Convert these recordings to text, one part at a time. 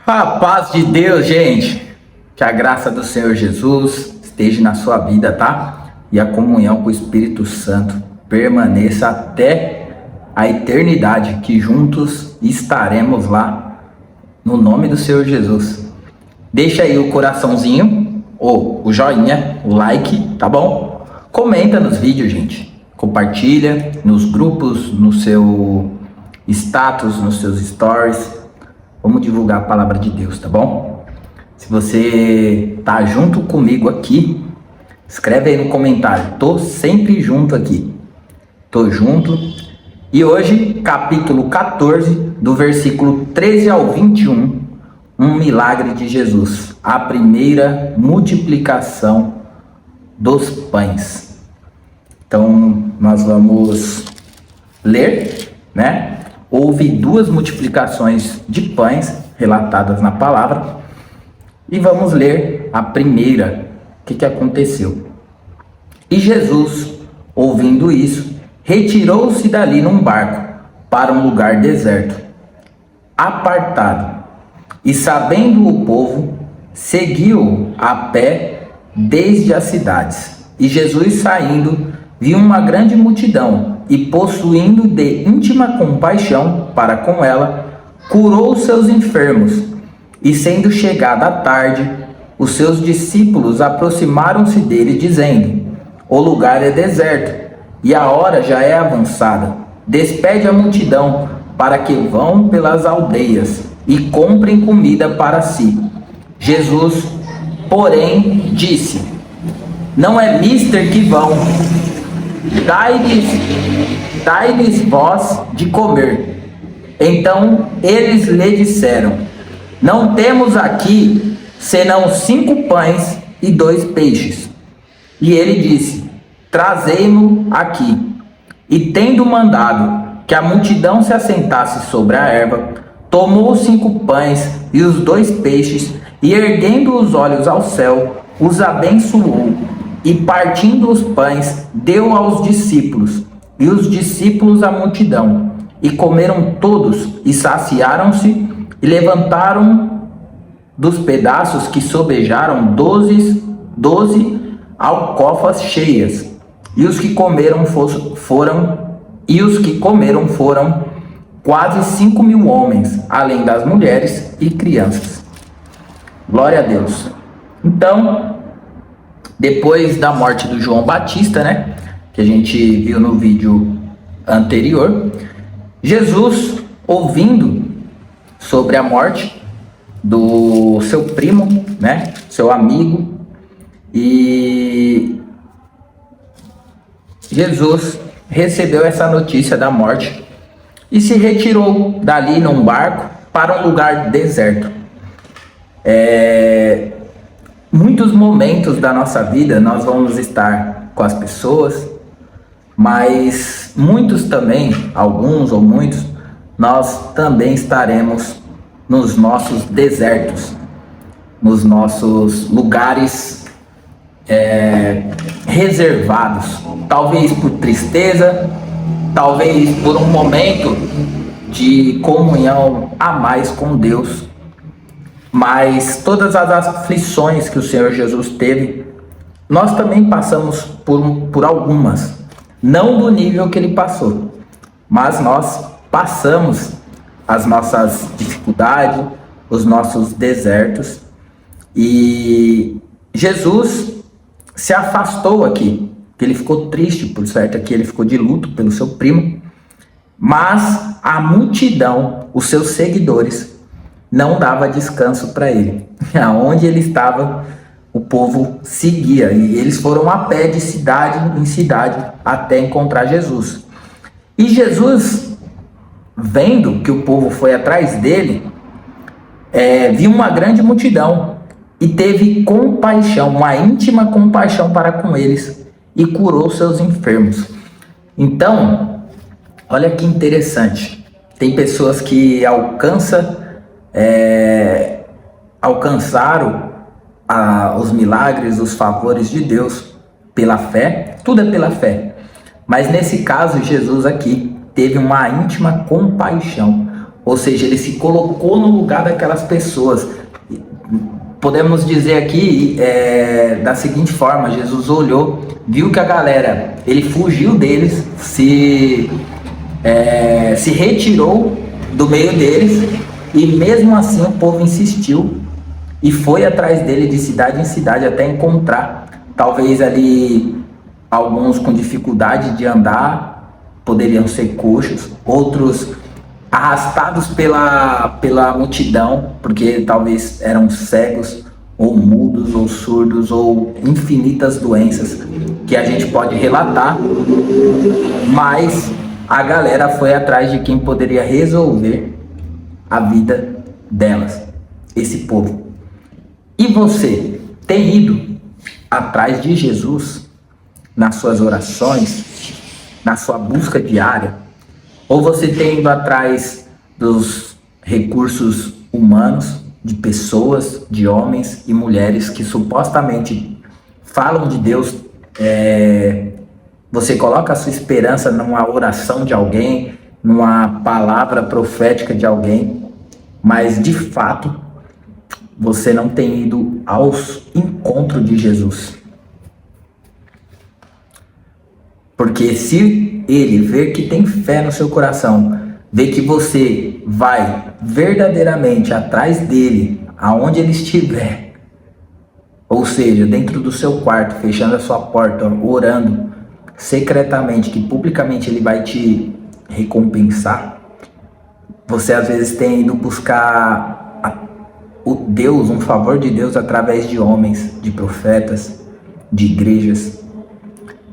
A paz de Deus, gente. Que a graça do Senhor Jesus esteja na sua vida, tá? E a comunhão com o Espírito Santo permaneça até a eternidade, que juntos estaremos lá, no nome do Senhor Jesus. Deixa aí o coraçãozinho, ou o joinha, o like, tá bom? Comenta nos vídeos, gente. Compartilha nos grupos, no seu status, nos seus stories. Vamos divulgar a palavra de Deus, tá bom? Se você tá junto comigo aqui, escreve aí no comentário. Tô sempre junto aqui. Tô junto. E hoje, capítulo 14, do versículo 13 ao 21, um milagre de Jesus. A primeira multiplicação dos pães. Então, nós vamos ler, né? Houve duas multiplicações de pães relatadas na palavra. E vamos ler a primeira. O que aconteceu? E Jesus, ouvindo isso, retirou-se dali num barco para um lugar deserto, apartado. E sabendo o povo, seguiu a pé desde as cidades. E Jesus, saindo, viu uma grande multidão e, possuindo de íntima compaixão para com ela, curou os seus enfermos. E sendo chegada a tarde, os seus discípulos aproximaram-se dele, dizendo: o lugar é deserto, e a hora já é avançada. Despede a multidão, para que vão pelas aldeias e comprem comida para si. Jesus, porém, disse: não é mister que vão, dai-lhes vós de comer. Então eles lhe disseram: não temos aqui senão 5 pães e 2 peixes. E ele disse: trazei-mo aqui. E tendo mandado que a multidão se assentasse sobre a erva, tomou os 5 pães e os 2 peixes, e erguendo os olhos ao céu, os abençoou, e partindo os pães, deu aos discípulos, e os discípulos à multidão. E comeram todos, e saciaram-se, e levantaram dos pedaços que sobejaram 12 alcofas cheias. E os que comeram foram quase 5.000 homens, além das mulheres e crianças. Glória a Deus. Então, depois da morte do João Batista, né, que a gente viu no vídeo anterior, Jesus, ouvindo sobre a morte do seu primo, né, seu amigo, e Jesus recebeu essa notícia da morte e se retirou dali num barco para um lugar deserto. Muitos momentos da nossa vida nós vamos estar com as pessoas, mas muitos também, alguns ou muitos, nós também estaremos nos nossos desertos, nos nossos lugares reservados, talvez por tristeza, talvez por um momento de comunhão a mais com Deus. Mas todas as aflições que o Senhor Jesus teve, nós também passamos por algumas, não do nível que ele passou, mas nós passamos as nossas dificuldades, os nossos desertos, e Jesus se afastou aqui, que ele ficou triste, por certo, aqui ele ficou de luto pelo seu primo, mas a multidão, os seus seguidores, não dava descanso para ele. Aonde ele estava, o povo seguia, e eles foram a pé de cidade em cidade até encontrar Jesus. E Jesus, vendo que o povo foi atrás dele, viu uma grande multidão e teve compaixão, uma íntima compaixão para com eles, e curou seus enfermos. Então, olha que interessante, tem pessoas que alcançaram os milagres, os favores de Deus pela fé, tudo é pela fé, mas nesse caso Jesus aqui teve uma íntima compaixão, Ou seja, ele se colocou no lugar daquelas pessoas. Podemos dizer aqui da seguinte forma: Jesus olhou, viu que a galera, ele fugiu deles, se retirou do meio deles, e mesmo assim o povo insistiu e foi atrás dele de cidade em cidade até encontrar. Talvez ali alguns com dificuldade de andar, poderiam ser coxos, outros arrastados pela multidão, porque talvez eram cegos, ou mudos, ou surdos, ou infinitas doenças que a gente pode relatar, mas a galera foi atrás de quem poderia resolver a vida delas, esse povo. E você tem ido atrás de Jesus nas suas orações, na sua busca diária? Ou você tem ido atrás dos recursos humanos, de pessoas, de homens e mulheres que supostamente falam de Deus? Você coloca a sua esperança numa oração de alguém, numa palavra profética de alguém, mas de fato você não tem ido aos encontros de Jesus. Porque se ele ver que tem fé no seu coração, ver que você vai verdadeiramente atrás dele, aonde ele estiver, ou seja, dentro do seu quarto, fechando a sua porta, orando secretamente, que publicamente ele vai te recompensar, você às vezes tem ido buscar um favor de Deus através de homens, de profetas, de igrejas,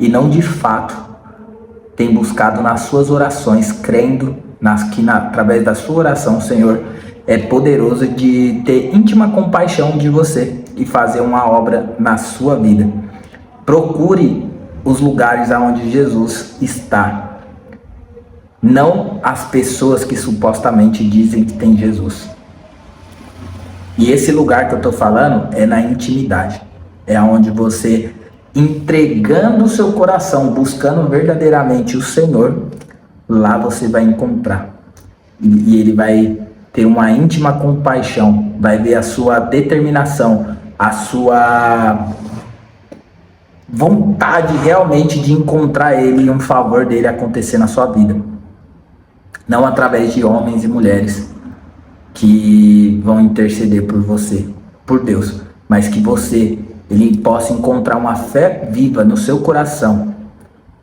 e não de fato tem buscado nas suas orações, crendo através da sua oração o Senhor é poderoso de ter íntima compaixão de você e fazer uma obra na sua vida. Procure os lugares onde Jesus está, não as pessoas que supostamente dizem que tem Jesus. E esse lugar que eu estou falando é na intimidade, é onde você, entregando o seu coração, buscando verdadeiramente o Senhor, lá você vai encontrar. E ele vai ter uma íntima compaixão, vai ver a sua determinação, a sua vontade realmente de encontrar ele e um favor dele acontecer na sua vida. Não através de homens e mulheres que vão interceder por você, por Deus, mas que ele possa encontrar uma fé viva no seu coração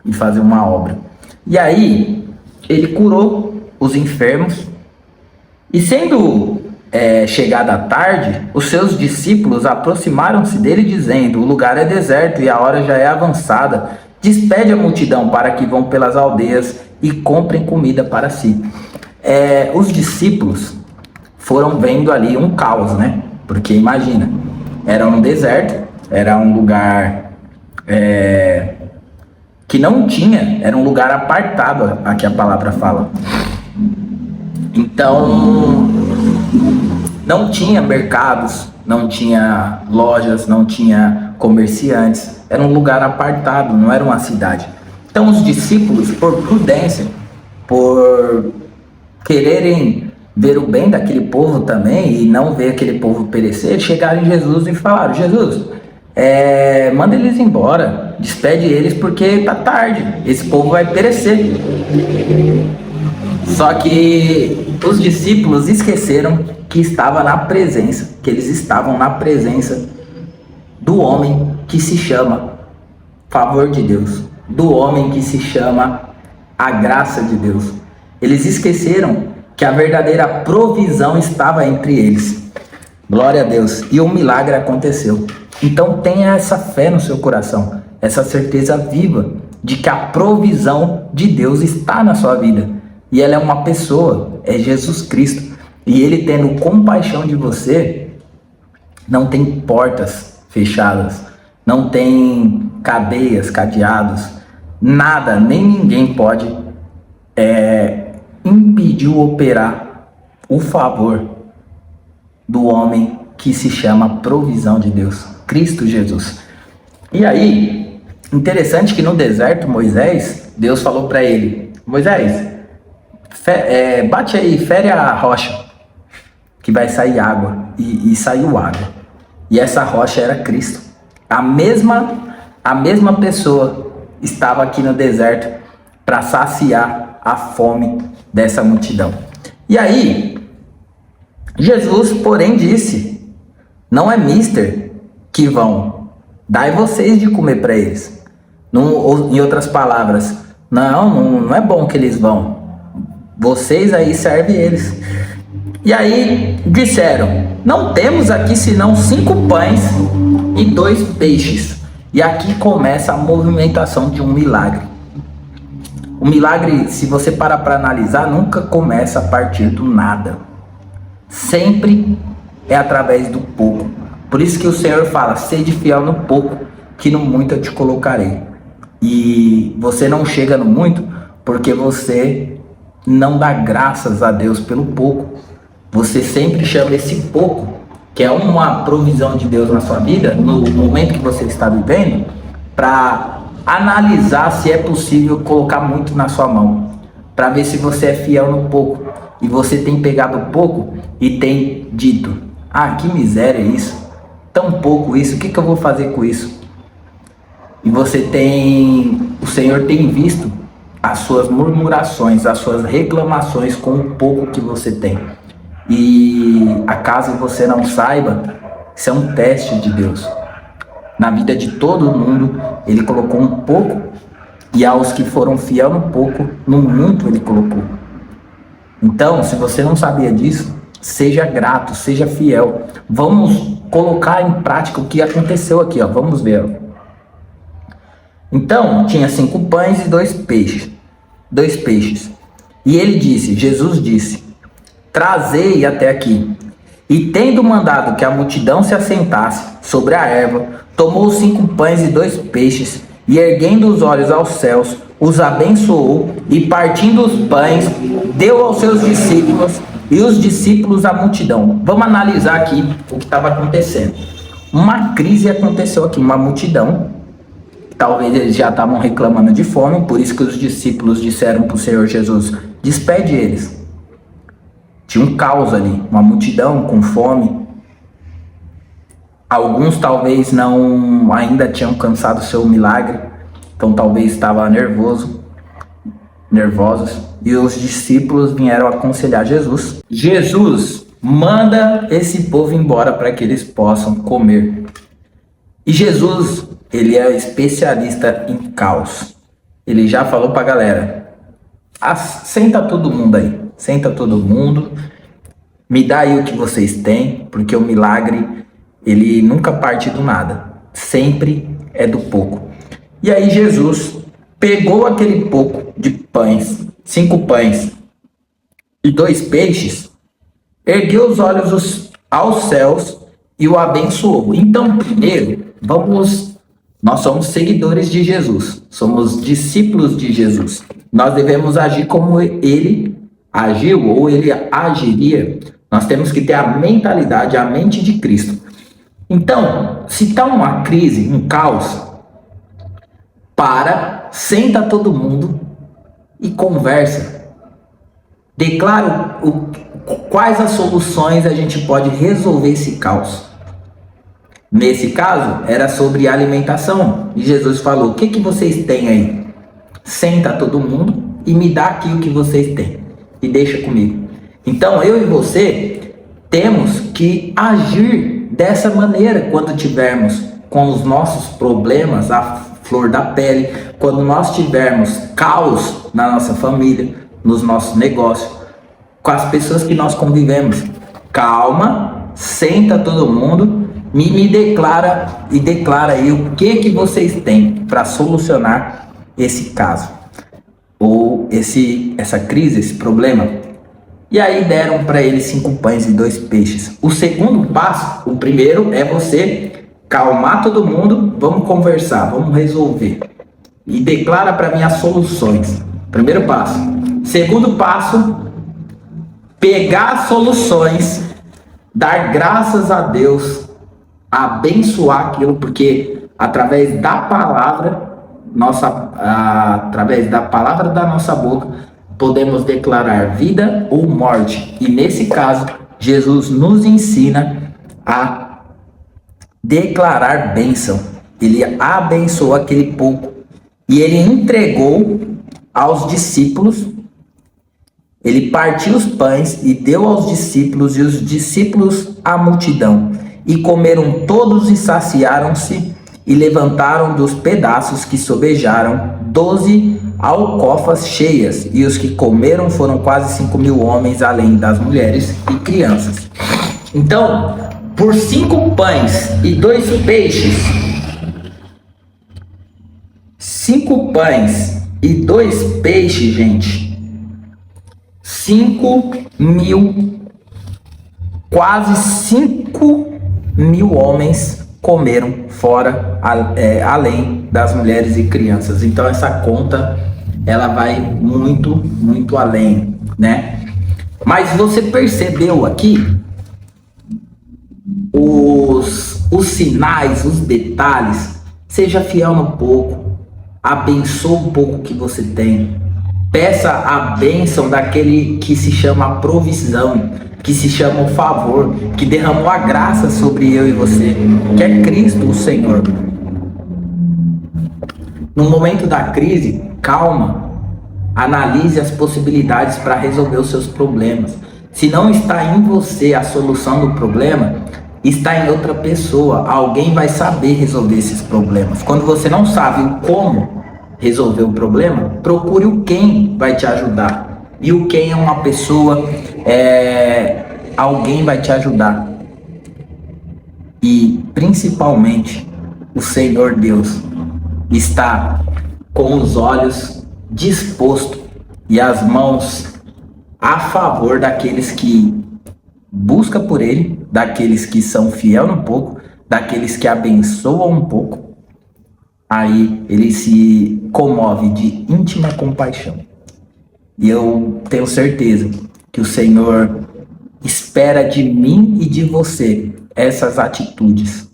e fazer uma obra. E aí, ele curou os enfermos, e sendo chegada a tarde, os seus discípulos aproximaram-se dele dizendo: o lugar é deserto e a hora já é avançada, despede a multidão para que vão pelas aldeias e comprem comida para si. Os discípulos foram vendo ali um caos, né? Porque imagina, era um deserto, era um lugar que não tinha, era um lugar apartado, aqui a palavra fala. Então, não tinha mercados, não tinha lojas, não tinha comerciantes, era um lugar apartado, não era uma cidade. Então os discípulos, por prudência, por quererem ver o bem daquele povo também e não ver aquele povo perecer, chegaram em Jesus e falaram: Jesus, manda eles embora, despede eles porque tá tarde, esse povo vai perecer. Só que os discípulos esqueceram que eles estavam na presença do homem que se chama favor de Deus, do homem que se chama a graça de Deus. Eles esqueceram que a verdadeira provisão estava entre eles. Glória a Deus. E um milagre aconteceu. Então tenha essa fé no seu coração, essa certeza viva de que a provisão de Deus está na sua vida. E ela é uma pessoa, é Jesus Cristo. E ele, tendo compaixão de você, não tem portas fechadas, não tem cadeias, cadeados, nada, nem ninguém pode impedir o operar o favor do homem que se chama provisão de Deus, Cristo Jesus. E aí, interessante que no deserto, Deus falou para ele: Moisés, bate aí, fere a rocha, que vai sair água. E saiu água. E essa rocha era Cristo. A mesma pessoa estava aqui no deserto para saciar a fome dessa multidão. E aí, Jesus, porém, disse: não é mister que vão, dai vocês de comer para eles. Em outras palavras, não é bom que eles vão, vocês aí servem eles. E aí disseram: não temos aqui senão 5 pães e 2 peixes. E aqui começa a movimentação de um milagre. O milagre, se você parar para analisar, nunca começa a partir do nada. Sempre é através do pouco. Por isso que o Senhor fala: sede fiel no pouco, que no muito eu te colocarei. E você não chega no muito porque você não dá graças a Deus pelo pouco. Você sempre chama esse pouco, que é uma provisão de Deus na sua vida, no momento que você está vivendo, para analisar se é possível colocar muito na sua mão, para ver se você é fiel no pouco. E você tem pegado pouco e tem dito: ah, que miséria isso, tão pouco isso, o que eu vou fazer com isso? E o Senhor tem visto as suas murmurações, as suas reclamações com o pouco que você tem. E acaso você não saiba, isso é um teste de Deus. Na vida de todo mundo, Ele colocou um pouco, e aos que foram fiel no pouco, no muito Ele colocou. Então, se você não sabia disso, seja grato, seja fiel. Vamos colocar em prática o que aconteceu aqui, ó. Vamos ver. Então, tinha 5 pães e 2 peixes. 2 peixes. E Jesus disse: trazei até aqui. E tendo mandado que a multidão se assentasse sobre a erva, tomou 5 pães e 2 peixes, e erguendo os olhos aos céus, os abençoou, e partindo os pães, deu aos seus discípulos, e os discípulos à multidão. Vamos analisar aqui o que estava acontecendo. Uma crise aconteceu aqui, uma multidão. Talvez eles já estavam reclamando de fome, por isso que os discípulos disseram para o Senhor Jesus: despede eles. Tinha um caos ali, uma multidão com fome. Alguns talvez não ainda tinham cansado o seu milagre, então talvez estavam nervosos. E os discípulos vieram aconselhar Jesus. Jesus manda esse povo embora para que eles possam comer. E Jesus, ele é especialista em caos. Ele já falou para a galera: senta todo mundo aí, senta todo mundo, me dá aí o que vocês têm, porque o milagre, ele nunca parte do nada, sempre é do pouco. E aí Jesus pegou aquele pouco de pães, 5 pães e 2 peixes, ergueu os olhos aos céus e o abençoou. Então, primeiro, nós somos seguidores de Jesus, somos discípulos de Jesus. Nós devemos agir como ele agiu ou ele agiria. Nós temos que ter a mentalidade, a mente de Cristo. Então, se está uma crise, um caos, senta todo mundo e conversa. Declara quais as soluções a gente pode resolver esse caos. Nesse caso, era sobre alimentação. E Jesus falou: o que vocês têm aí? Senta todo mundo e me dá aqui o que vocês têm. E deixa comigo. Então, eu e você temos que agir dessa maneira quando tivermos com os nossos problemas à flor da pele, quando nós tivermos caos na nossa família, nos nossos negócios, com as pessoas que nós convivemos. Calma, senta todo mundo, me declara aí o que vocês têm para solucionar esse caso, ou essa crise, esse problema. E aí deram para ele 5 pães e 2 peixes. O segundo passo, o primeiro é você calmar todo mundo, vamos conversar, vamos resolver. E declara para mim as soluções. Primeiro passo. Segundo passo, pegar as soluções, dar graças a Deus, abençoar aquilo, porque através da palavra da nossa boca, podemos declarar vida ou morte. E nesse caso, Jesus nos ensina a declarar bênção. Ele abençoou aquele pouco e ele entregou aos discípulos. Ele partiu os pães e deu aos discípulos, e os discípulos à multidão. E comeram todos e saciaram-se, e levantaram dos pedaços que sobejaram 12 alcofas cheias. E os que comeram foram quase 5.000 homens, além das mulheres e crianças. Então, por 5 pães e 2 peixes, 5 pães e 2 peixes, gente, 5.000, quase 5.000 homens comeram, fora, além das mulheres e crianças. Então essa conta, ela vai muito, muito além, né? Mas você percebeu aqui os sinais, os detalhes? Seja fiel no pouco, abençoe o pouco que você tem. Peça a bênção daquele que se chama provisão, que se chama o favor, que derramou a graça sobre eu e você, que é Cristo o Senhor. No momento da crise, calma, analise as possibilidades para resolver os seus problemas. Se não está em você a solução do problema, está em outra pessoa. Alguém vai saber resolver esses problemas. Quando você não sabe o como resolver o problema, procure o quem vai te ajudar. E o quem é uma pessoa, alguém vai te ajudar. E principalmente o Senhor Deus está com os olhos dispostos e as mãos a favor daqueles que buscam por Ele, daqueles que são fiel no pouco, daqueles que abençoam um pouco. Aí ele se comove de íntima compaixão. E eu tenho certeza que o Senhor espera de mim e de você essas atitudes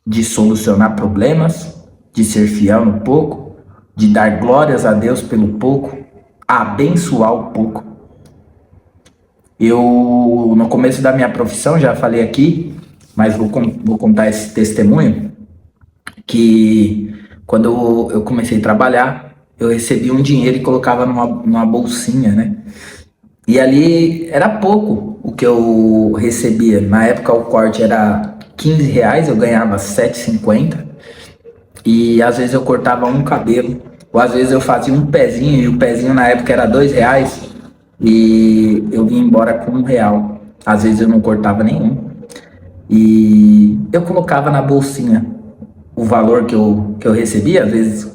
de solucionar problemas, de ser fiel no pouco, de dar glórias a Deus pelo pouco, abençoar o pouco. Eu, no começo da minha profissão, já falei aqui, mas vou contar esse testemunho, que quando eu comecei a trabalhar, eu recebia um dinheiro e colocava numa bolsinha, né? E ali era pouco o que eu recebia. Na época o corte era R$ 15, eu ganhava R$7,50. E às vezes eu cortava um cabelo, ou às vezes eu fazia um pezinho, e o pezinho na época era R$2, e eu vinha embora com R$1. Às vezes eu não cortava nenhum. E eu colocava na bolsinha o valor que eu recebia, às vezes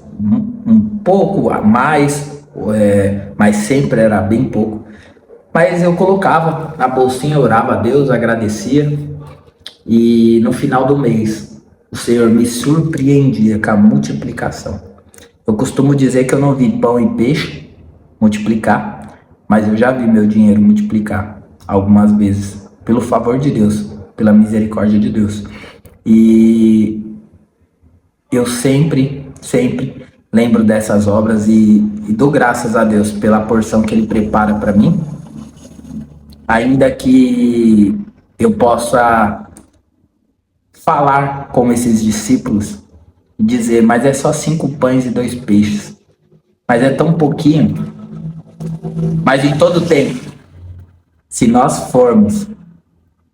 um pouco a mais, mas sempre era bem pouco. Mas eu colocava na bolsinha, orava a Deus, agradecia, e no final do mês o Senhor me surpreendia com a multiplicação. Eu costumo dizer que eu não vi pão e peixe multiplicar, mas eu já vi meu dinheiro multiplicar algumas vezes, pelo favor de Deus, pela misericórdia de Deus. E eu sempre lembro dessas obras e dou graças a Deus pela porção que Ele prepara para mim, ainda que eu possa falar como esses discípulos e dizer, mas é só 5 pães e 2 peixes, mas é tão pouquinho. Mas em todo tempo, se nós formos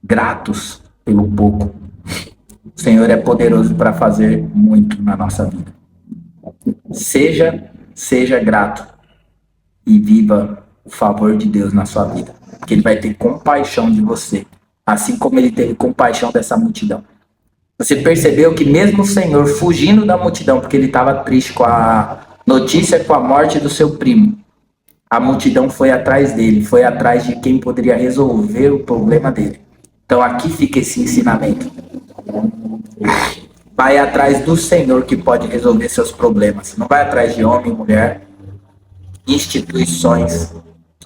gratos pelo pouco, o Senhor é poderoso para fazer muito na nossa vida. Seja grato e viva o favor de Deus na sua vida, porque Ele vai ter compaixão de você, assim como Ele teve compaixão dessa multidão. Você percebeu que mesmo o Senhor fugindo da multidão, porque ele estava triste com a notícia, com a morte do seu primo, a multidão foi atrás dele, foi atrás de quem poderia resolver o problema dele. Então aqui fica esse ensinamento. Vai atrás do Senhor que pode resolver seus problemas. Não vai atrás de homem, mulher, instituições,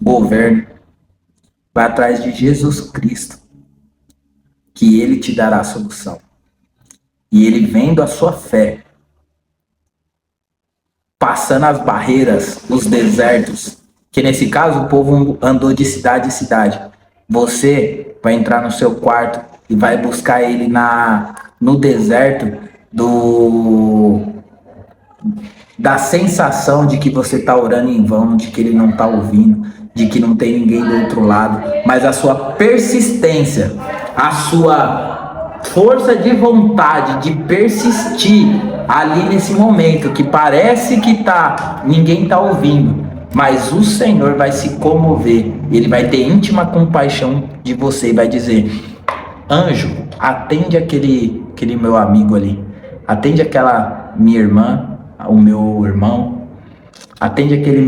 governo. Vai atrás de Jesus Cristo, que Ele te dará a solução. E Ele, vendo a sua fé, passando as barreiras, os desertos, Que nesse caso o povo andou de cidade em cidade. Você vai entrar no seu quarto e vai buscar ele no deserto da sensação de que você está orando em vão, de que ele não está ouvindo, de que não tem ninguém do outro lado, mas a sua persistência, a sua força de vontade de persistir ali nesse momento que parece que ninguém está ouvindo, mas o Senhor vai se comover, ele vai ter íntima compaixão de você e vai dizer: anjo, atende aquele meu amigo ali, atende aquela minha irmã, o meu irmão, atende aquele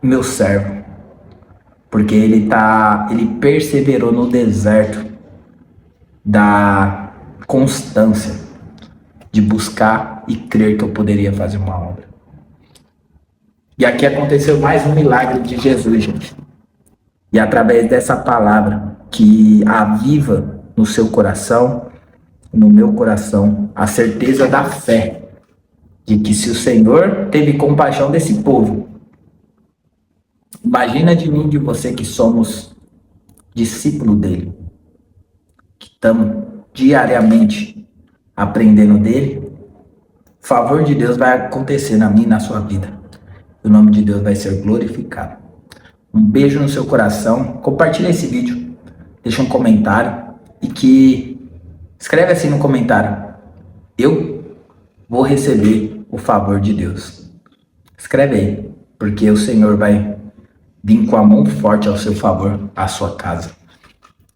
meu servo, porque ele perseverou no deserto da constância de buscar e crer que eu poderia fazer uma obra. E aqui aconteceu mais um milagre de Jesus, gente. E através dessa palavra que aviva no seu coração, no meu coração, a certeza da fé, de que se o Senhor teve compaixão desse povo, imagina de mim e de você que somos discípulo dele, que estamos diariamente aprendendo dele, o favor de Deus vai acontecer na minha e na sua vida. O nome de Deus vai ser glorificado. Um beijo no seu coração, compartilha esse vídeo, deixa um comentário e escreve assim no comentário: eu vou receber o favor de Deus. Escreve aí, porque o Senhor vai vir com a mão forte ao seu favor, à sua casa.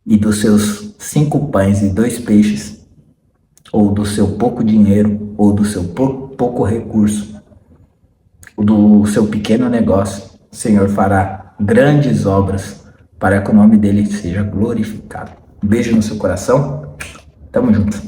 E dos seus 5 pães e 2 peixes, ou do seu pouco dinheiro, ou do seu pouco recurso, ou do seu pequeno negócio, o Senhor fará grandes obras para que o nome dele seja glorificado. Um beijo no seu coração. Tamo junto.